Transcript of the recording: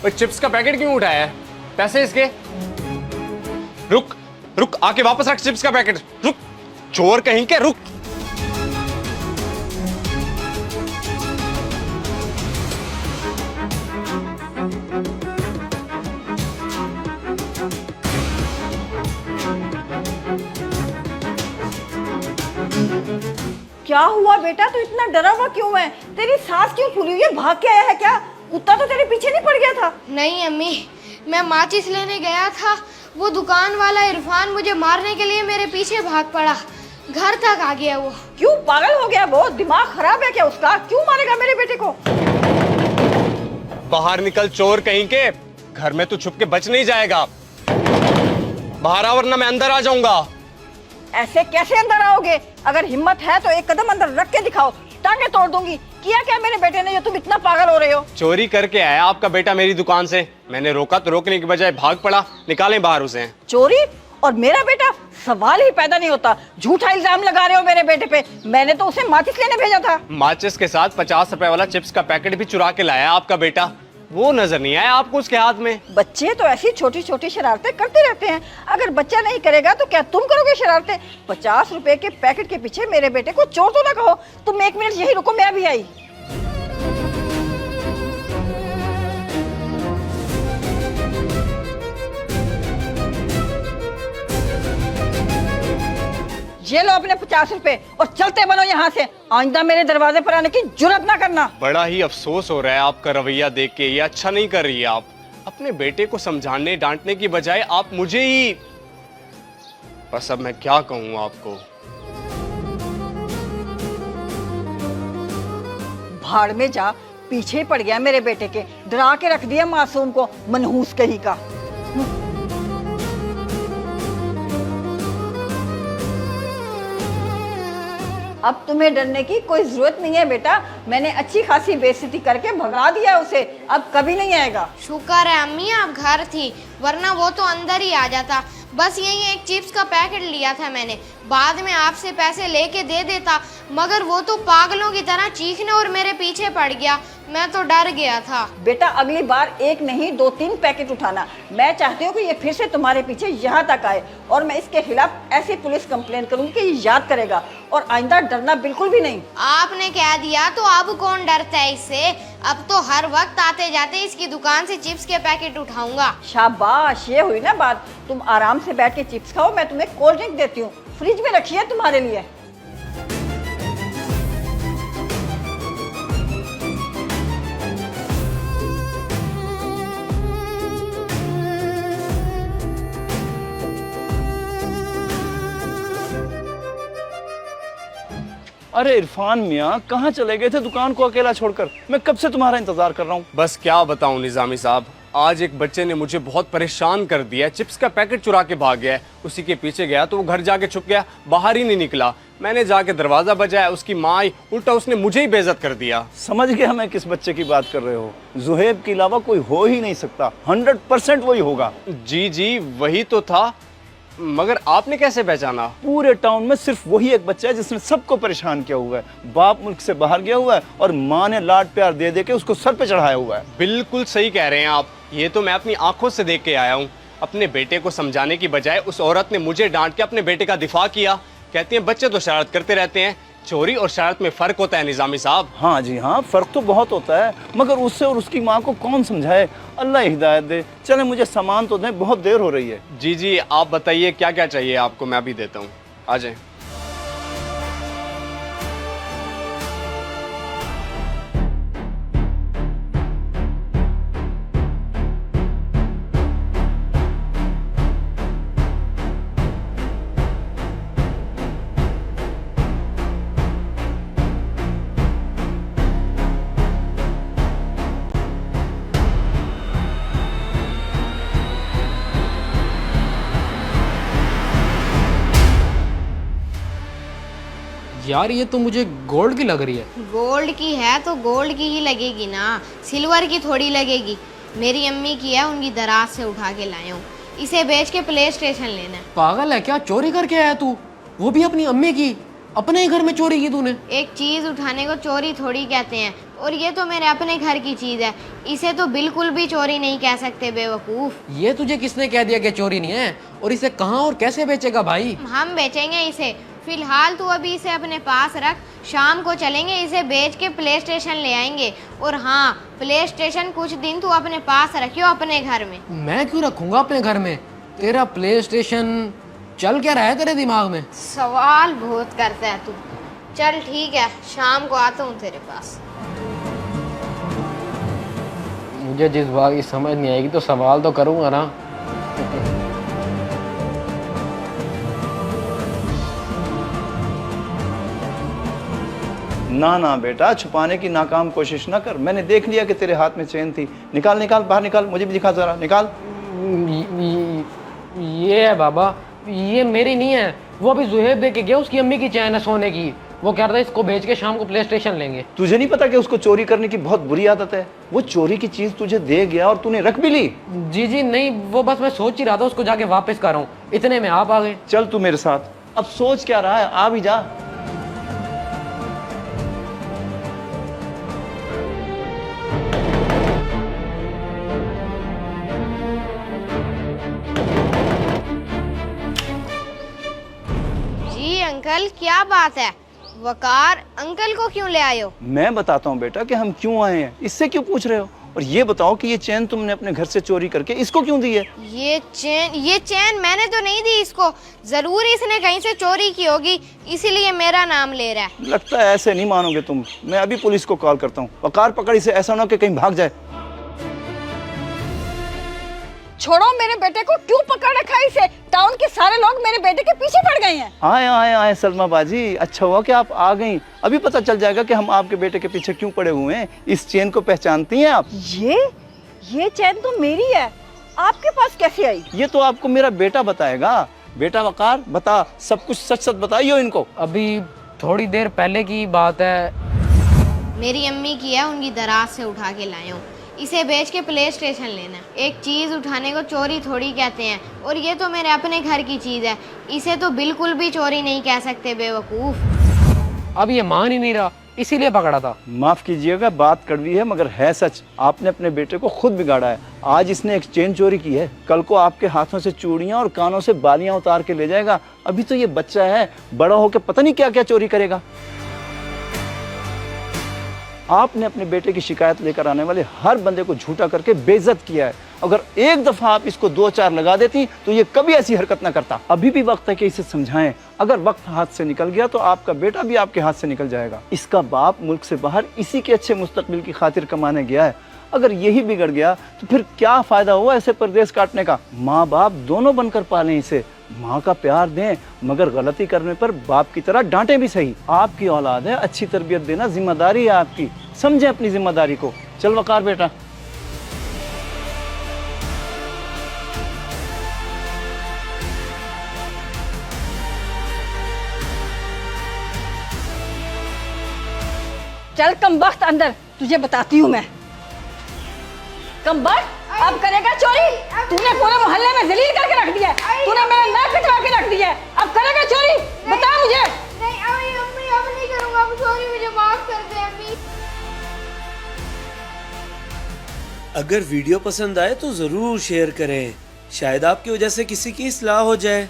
वो चिप्स का पैकेट क्यों उठाया है? पैसे इसके। रुक रुक, आके वापस रख चिप्स का पैकेट। रुक, चोर कहीं के, रुक। क्या हुआ बेटा, तू इतना डरा हुआ क्यों है? तेरी सांस क्यों फूली हुई है? भाग के आया है क्या? कुत्ता तो तेरे पीछे नहीं पड़ गया था? नहीं अम्मी, मैं माचिस लेने गया था, वो दुकान वाला इरफान मुझे मारने के लिए मेरे पीछे भाग पड़ा, घर तक आ गया वो। क्यों, पागल हो गया वो? दिमाग खराब है क्या उसका? क्यों मारेगा मेरे बेटे को? बाहर निकल चोर कहीं के, घर में तू छुप के बच नहीं जाएगा। बाहर आ वरना मैं अंदर आ जाऊंगा। ऐसे कैसे अंदर आओगे? अगर हिम्मत है तो एक कदम अंदर रख के दिखाओ, टांगे तोड़ दूंगी। किया क्या मेरे बेटे ने जो तुम इतना पागल हो रहे हो? चोरी करके आया आपका बेटा मेरी दुकान से। मैंने रोका तो रोकने की बजाय भाग पड़ा। निकालें बाहर उसे। चोरी? और मेरा बेटा? सवाल ही पैदा नहीं होता। झूठा इल्जाम लगा रहे हो मेरे बेटे पे। मैंने तो उसे माचिस लेने भेजा था। माचिस के साथ 50 रुपए वाला चिप्स का पैकेट भी चुरा के लाया आपका बेटा। वो नजर नहीं आया आपको उसके हाथ में? बच्चे तो ऐसी छोटी छोटी शरारतें करते रहते हैं। अगर बच्चा नहीं करेगा तो क्या तुम करोगे शरारतें? 50 रुपए के पैकेट के पीछे मेरे बेटे को चोर तो ना कहो। तुम एक मिनट यही रुको, मैं अभी आई। ये लो अपने 50 रुपए और चलते बनो यहाँ से। आइंदा मेरे दरवाजे पर आने की जुर्रत ना करना। बड़ा ही अफसोस हो रहा है आपका रवैया देख के। ये अच्छा नहीं कर रही है आप। अपने बेटे को समझाने डांटने की बजाय आप मुझे ही। बस अब मैं क्या कहूँ आपको। भाड़ में जा, पीछे पड़ गया मेरे बेटे के। डरा के रख दिया मासूम को, मनहूस कहीं का। अब तुम्हें डरने की कोई जरूरत नहीं है बेटा। मैंने अच्छी खासी बेइज्जती करके भगा दिया उसे। अब कभी नहीं आएगा। शुक्र है अम्मी आप घर थी, वरना वो तो अंदर ही आ जाता। बस यही एक चिप्स का पैकेट लिया था मैंने, बाद में आपसे पैसे लेके दे देता, मगर वो तो पागलों की तरह चीखने और मेरे पीछे पड़ गया। मैं तो डर गया था। बेटा अगली बार एक नहीं 2-3 पैकेट उठाना। मैं चाहती हूँ कि ये फिर से तुम्हारे पीछे यहाँ तक आए और मैं इसके खिलाफ ऐसी पुलिस कंप्लेन करूंगी कि ये याद करेगा और आइंदा डरना बिल्कुल भी नहीं। आपने कह दिया तो अब कौन डरता है इससे? अब तो हर वक्त आते जाते इसकी दुकान से चिप्स के पैकेट उठाऊंगा। शाबाश, ये हुई ना बात। तुम आराम से बैठ के चिप्स खाओ, मैं तुम्हें कोल्ड ड्रिंक देती हूँ, फ्रिज में रखी है तुम्हारे लिए। अरे इरफान मियाँ, कहाँ चले गए थे दुकान को अकेला छोड़कर? मैं कब से तुम्हारा इंतजार कर रहा हूँ। बस क्या बताऊं निजामी साहब, आज एक बच्चे ने मुझे बहुत परेशान कर दिया। चिप्स का पैकेट चुरा के भाग गया है। उसी के पीछे गया तो वो घर जाके छुप गया, बाहर ही नहीं निकला। मैंने जाके दरवाजा बजाया, उसकी माँ आई, उल्टा उसने मुझे ही बेइज्जत कर दिया। समझ गया मैं किस बच्चे की बात कर रहे हो। जुहेब के अलावा कोई हो ही नहीं सकता। 100% वही होगा। जी जी वही तो था, मगर आपने कैसे पहचाना? पूरे टाउन में सिर्फ वही एक बच्चा है जिसने सबको परेशान किया हुआ है। बाप मुल्क से बाहर गया हुआ है और माँ ने लाड प्यार दे दे के उसको सर पे चढ़ाया हुआ है। बिल्कुल सही कह रहे हैं आप। ये तो मैं अपनी आंखों से देख के आया हूँ। अपने बेटे को समझाने की बजाय उस औरत ने मुझे डांट के अपने बेटे का दिफा किया। कहती हैं बच्चे तो शरारत करते रहते हैं। चोरी और शरारत में फर्क होता है निजामी साहब। हाँ जी हाँ, फर्क तो बहुत होता है, मगर उससे और उसकी माँ को कौन समझाए। अल्लाह हिदायत दे। चले मुझे सामान तो दें, बहुत देर हो रही है। जी जी आप बताइए क्या क्या चाहिए आपको, मैं अभी देता हूँ। आ जाए। यार ये तो मुझे गोल्ड की लग रही है। गोल्ड की है तो गोल्ड की ही लगेगी ना, सिल्वर की थोड़ी लगेगी। मेरी अम्मी की है, उनकी दराज से उठा के लाया हूँ। इसे बेच के प्ले स्टेशन लेना है। पागल है क्या? चोरी करके आया तू, वो भी अपनी अम्मी की? अपने ही घर में चोरी की तूने? एक चीज उठाने को चोरी थोड़ी कहते हैं। और ये तो मेरे अपने घर की चीज़ है, इसे तो बिल्कुल भी चोरी नहीं कह सकते बेवकूफ़। ये तुझे किसने कह दिया कि चोरी नहीं है? और इसे कहाँ और कैसे बेचेगा भाई? हम बेचेंगे इसे, फिलहाल तू अभी इसे अपने पास रख, शाम को चलेंगे इसे बेच के प्ले स्टेशन ले आएंगे। और हाँ, प्ले स्टेशन कुछ दिन तू अपने पास रखियो अपने घर में। मैं क्यों रखूंगा अपने घर में? तेरा प्ले स्टेशन चल क्या रहा है तेरे दिमाग में? सवाल बहुत करता है तू। चल ठीक है, शाम को आता हूँ तेरे पास। मुझे जिस बात की समझ नहीं आएगी तो सवाल तो करूंगा ना। ना ना बेटा, छुपाने की नाकाम कोशिश ना कर। मैंने देख लिया कि तेरे हाथ में चेन थी। निकाल निकाल, बाहर निकाल, मुझे भी दिखा जरा, निकाल। ये है बाबा, ये मेरी नहीं है। वो अभी जुहेब दे के गया, उसकी अम्मी की चैन है सोने की। वो कह रहा था इसको बेच के शाम को प्ले स्टेशन लेंगे। तुझे नहीं पता कि उसको चोरी करने की बहुत बुरी आदत है? वो चोरी की चीज तुझे दे गया और तूने रख भी ली। जी जी नहीं, वो बस मैं सोच ही रहा था उसको जाके वापस कर रहा हूँ, इतने में आप आ गए। चल तू मेरे साथ। अब सोच क्या रहा है, आ भी जा। जी अंकल, क्या बात है? वकार, अंकल को क्यों ले आए हो? मैं बताता हूँ बेटा कि हम क्यों आए हैं, इससे क्यों पूछ रहे हो? और ये बताओ कि ये चैन तुमने अपने घर से चोरी करके इसको क्यों दी है? ये चैन मैंने तो नहीं दी इसको, जरूर इसने कहीं से चोरी की होगी, इसीलिए मेरा नाम ले रहा है। लगता है ऐसे नहीं मानोगे तुम। मैं अभी पुलिस को कॉल करता हूँ। वकार पकड़ इसे, ऐसा ना हो कि कहीं भाग जाए। छोड़ो, मेरे बेटे को क्यों पकड़ रखा है इसे? टाउन के सारे लोग मेरे बेटे के पीछे पड़ गए हैं। आए आए आए सलमा बाजी, अच्छा हुआ कि आप आ गई। अभी पता चल जाएगा कि हम आपके बेटे के पीछे क्यों पड़े हुए हैं। इस चेन को पहचानती हैं आप? ये चैन तो मेरी है, आपके पास कैसे आई? ये तो आपको मेरा बेटा बताएगा। बेटा वकार, बता, सब कुछ सच सच बताइयो इनको। अभी थोड़ी देर पहले की बात है। मेरी अम्मी की है, उनकी दराज से उठा के लाए हूँ। इसे बेच के प्ले स्टेशन लेना है। एक चीज़ उठाने को चोरी थोड़ी कहते हैं, और ये तो मेरे अपने घर की चीज़ है, इसे तो बिल्कुल भी चोरी नहीं कह सकते बेवकूफ़। अब ये मान ही नहीं रहा, इसीलिए पकड़ा था। माफ कीजिएगा, बात कड़वी है मगर है सच। आपने अपने बेटे को खुद बिगाड़ा है। आज इसने एक चेन चोरी की है, कल को आपके हाथों से चूड़ियां और कानों से बालियां उतार के ले जाएगा। अभी तो ये बच्चा है, बड़ा होकर पता नहीं क्या क्या चोरी करेगा। आपने अपने बेटे की शिकायत लेकर आने वाले हर बंदे को झूठा करके बेइज्जत किया है। अगर एक दफा आप इसको 2-4 लगा देती तो ये कभी ऐसी हरकत ना करता। अभी भी वक्त है कि इसे समझाएं। अगर वक्त हाथ से निकल गया तो आपका बेटा भी आपके हाथ से निकल जाएगा। इसका बाप मुल्क से बाहर इसी के अच्छे मुस्तकबिल की खातिर कमाने गया है। अगर यही बिगड़ गया तो फिर क्या फायदा हुआ ऐसे परदेश काटने का? माँ बाप दोनों बनकर पालें इसे। माँ का प्यार दें, मगर गलती करने पर बाप की तरह डांटें भी सही। आपकी औलाद है, अच्छी तरबियत देना जिम्मेदारी है आपकी। समझे अपनी जिम्मेदारी को। चल वकार बेटा। चल कमबख्त अंदर, तुझे बताती हूँ मैं। कमबख्त, अब करेगा चोरी? तूने पूरे मोहल्ले में जलील करके रख दिया है। तूने मेरा नाक कटवा के रख दिया है। अब करेगा चोरी? बता मुझे। नहीं अम्मी, अब नहीं करूँगा, अब सॉरी, मुझे माफ कर दे अम्मी। अगर वीडियो पसंद आए तो ज़रूर शेयर करें, शायद आपकी वजह से किसी की इस्लाह हो जाए।